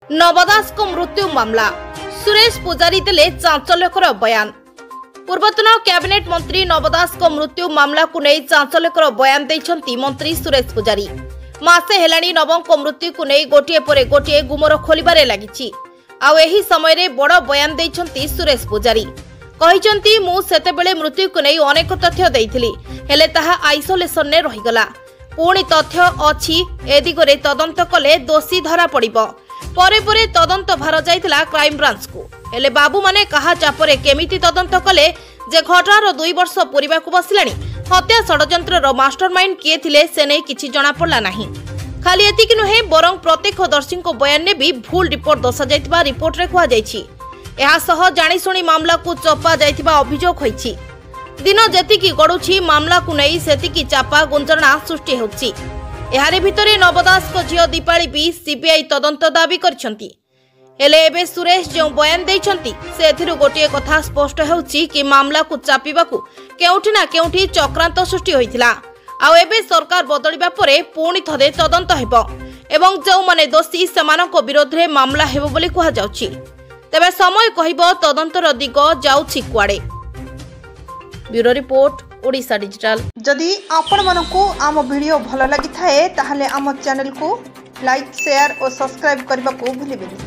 नवदास को मृत्यु मामला सुरेश पुजारी देले चांचल्यकर बयान। पूर्वतन कैबिनेट मंत्री नवदास को मृत्यु मामला को नहीं चांचल्यकर बयान देइछंती मंत्री सुरेश पुजारी। मासे हेलाणी नवम को मृत्यु को नहीं गोटे पर गोटे गुमर खोलिबारे लागिछि। आउ एही समय रे बड़ बयान देइछंती सुरेश पुजारी। कहिछंती मु सेतेबेले मृत्यु को नहीं अनेक तथ्य देइथिली, हेले ताहा आइसोलेशन ने रहिगला। पुणी तथ्य अछि ए दिगरे तदंत कले दोषी धरा पड़िबो। परे परे तदंत भार जाइतिला क्राइम ब्रांच को, हेले बाबू माने कहा चापरे केमिति तदंत कले जे घटनार 2 वर्ष पूरीबा को बसिलानी। हत्या षडयंत्रर मास्टरमाइंड किए थिले से नै किछि जणा पड़ला नाही। खाली एतिकि नुहे बरं प्रत्यक्षदर्शी को बयान ने भी भूल रिपोर्ट दसा जाइतिबा रिपोर्ट रे कुआ जाइछि। एहा सह जानिशुणी मामला को चपा जाइतिबा अभियोग होइछि। दिन जेतिकी गडुछि मामला को नै सेतिकी चापा गुंजरणा सृष्टि होछि। एहारे भितरे नवदास को झियो दीपाली भी सीबीआई तदंत दाबी करछंती। हेले एबे सुरेश जो बयान देइछंती से एथिरु गोटिए कथा स्पष्ट हेउछि कि मामला को चापिबाकू केउठी ना केउठी चक्रांत सृष्टि होइथिला। आ एबे सरकार बदलिबा परे पुणी थरे तदंत हेबो एवं जो माने दोषी समानक विरोध रे मामला हेबो बोली कुहा जाउछि। तबे समय कहिबो तदंतर दिग जाउछि कुआडे। Bureau report Odisha digital. जदि आपण मानकू आम वीडियो भल लगी थाए ताहले आम चैनल को लाइक शेयर और सब्सक्राइब करने को भूलिबेनि।